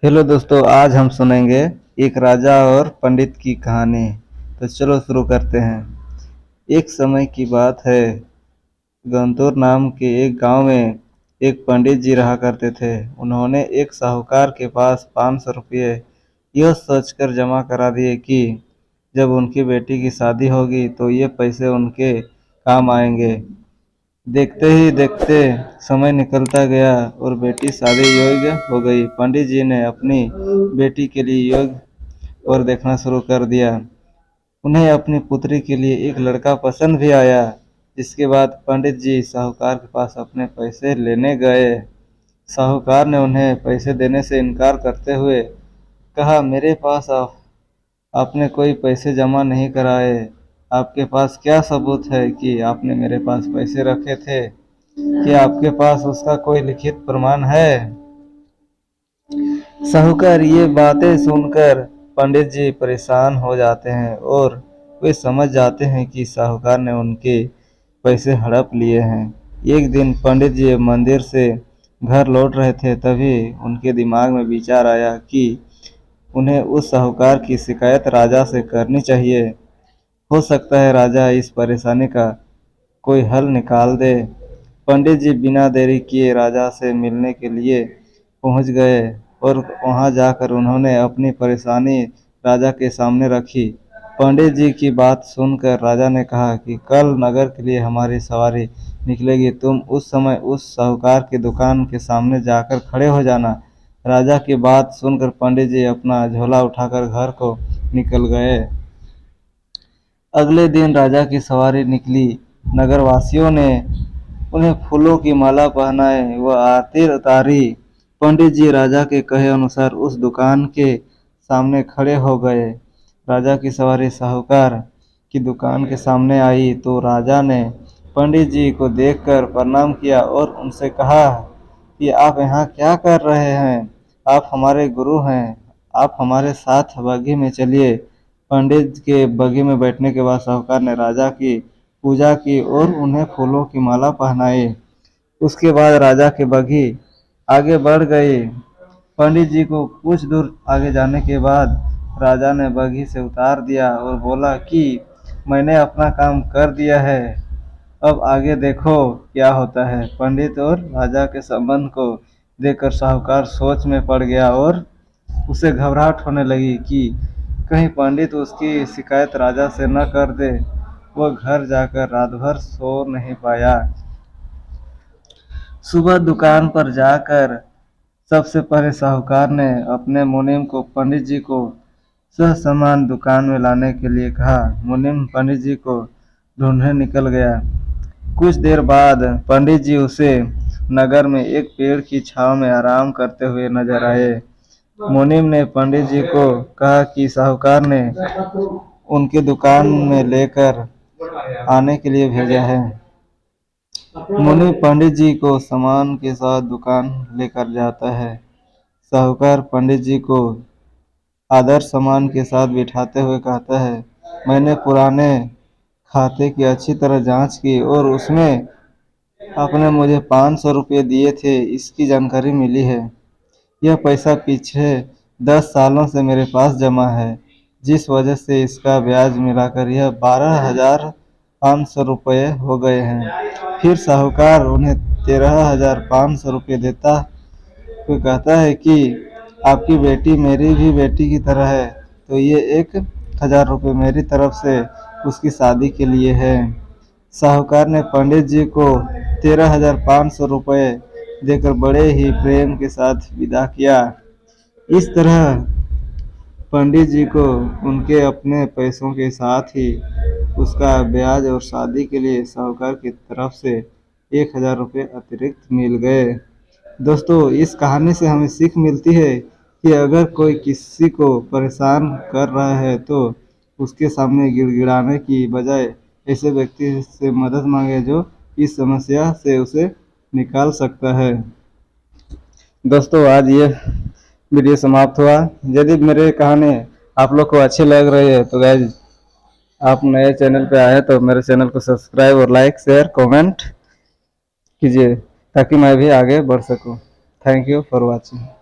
Hello दोस्तों, आज हम सुनेंगे एक राजा और पंडित की कहानी। तो चलो शुरू करते हैं। एक समय की बात है, गंतौर नाम के एक गांव में एक पंडित जी रहा करते थे। उन्होंने एक साहूकार के पास 500 रुपये यह सोचकर जमा करा दिए कि जब उनकी बेटी की शादी होगी तो ये पैसे उनके काम आएंगे। देखते ही देखते समय निकलता गया और बेटी शादी योग्य हो गई। पंडित जी ने अपनी बेटी के लिए योग्य और देखना शुरू कर दिया। उन्हें अपनी पुत्री के लिए एक लड़का पसंद भी आया। इसके बाद पंडित जी साहूकार के पास अपने पैसे लेने गए। साहूकार ने उन्हें पैसे देने से इनकार करते हुए कहा, मेरे पास आपने कोई पैसे जमा नहीं कराए। आपके पास क्या सबूत है कि आपने मेरे पास पैसे रखे थे? क्या आपके पास उसका कोई लिखित प्रमाण है? साहूकार ये बातें सुनकर पंडित जी परेशान हो जाते हैं और वे समझ जाते हैं कि साहूकार ने उनके पैसे हड़प लिए हैं। एक दिन पंडित जी मंदिर से घर लौट रहे थे, तभी उनके दिमाग में विचार आया कि उन्हें उस साहूकार की शिकायत राजा से करनी चाहिए। हो सकता है राजा इस परेशानी का कोई हल निकाल दे। पंडित जी बिना देरी किए राजा से मिलने के लिए पहुंच गए और वहां जाकर उन्होंने अपनी परेशानी राजा के सामने रखी। पंडित जी की बात सुनकर राजा ने कहा कि कल नगर के लिए हमारी सवारी निकलेगी। तुम उस समय उस साहूकार की दुकान के सामने जाकर खड़े हो जाना। राजा की बात सुनकर पंडित जी अपना झोला उठाकर घर को निकल गए। अगले दिन राजा की सवारी निकली। नगरवासियों ने उन्हें फूलों की माला पहनाए व आरती उतारी। पंडित जी राजा के कहे अनुसार उस दुकान के सामने खड़े हो गए। राजा की सवारी साहूकार की दुकान के सामने आई तो राजा ने पंडित जी को देखकर प्रणाम किया और उनसे कहा कि आप यहाँ क्या कर रहे हैं? आप हमारे गुरु हैं, आप हमारे साथ बग्घी में चलिए। पंडित के बग्घी में बैठने के बाद साहूकार ने राजा की पूजा की और उन्हें फूलों की माला पहनाई। उसके बाद राजा की बग्घी आगे बढ़ गई। पंडित जी को कुछ दूर आगे जाने के बाद राजा ने बग्घी से उतार दिया और बोला कि मैंने अपना काम कर दिया है, अब आगे देखो क्या होता है। पंडित और राजा के संबंध को देखकर साहूकार सोच में पड़ गया और उसे घबराहट होने लगी कि कहीं पंडित उसकी शिकायत राजा से न कर दे। वह घर जाकर रात भर सो नहीं पाया। सुबह दुकान पर जाकर सबसे पहले साहूकार ने अपने मुनीम को पंडित जी को सामान दुकान में लाने के लिए कहा। मुनीम पंडित जी को ढूंढने निकल गया। कुछ देर बाद पंडित जी उसे नगर में एक पेड़ की छांव में आराम करते हुए नजर आए। मुनीम ने पंडित जी को कहा कि साहूकार ने उनकी दुकान में लेकर आने के लिए भेजा है। मुनि पंडित जी को सामान के साथ दुकान लेकर जाता है। साहूकार पंडित जी को आदर सम्मान के साथ बिठाते हुए कहता है, मैंने पुराने खाते की अच्छी तरह जांच की और उसमें आपने मुझे 500 रुपये दिए थे, इसकी जानकारी मिली है। यह पैसा पीछे 10 सालों से मेरे पास जमा है, जिस वजह से इसका ब्याज मिलाकर यह 12,500 रुपये हो गए हैं। फिर साहूकार उन्हें 13,500 रुपये देता हुए कहता है कि आपकी बेटी मेरी भी बेटी की तरह है, तो ये 1,000 रुपये मेरी तरफ से उसकी शादी के लिए है। साहूकार ने पंडित जी को 13,500 रुपये देकर बड़े ही प्रेम के साथ विदा किया। इस तरह पंडित जी को उनके अपने पैसों के साथ ही उसका ब्याज और शादी के लिए साहूकार की तरफ से 1,000 रुपये अतिरिक्त मिल गए। दोस्तों, इस कहानी से हमें सीख मिलती है कि अगर कोई किसी को परेशान कर रहा है तो उसके सामने गिड़गिड़ाने की बजाय ऐसे व्यक्ति से मदद मांगे जो इस समस्या से उसे निकाल सकता है। दोस्तों, आज ये वीडियो समाप्त हुआ। यदि मेरे कहानी आप लोग को अच्छी लग रही है तो गाइज, आप नए चैनल पे आए तो मेरे चैनल को सब्सक्राइब और लाइक शेयर कमेंट कीजिए ताकि मैं भी आगे बढ़ सकूं। Thank you for watching.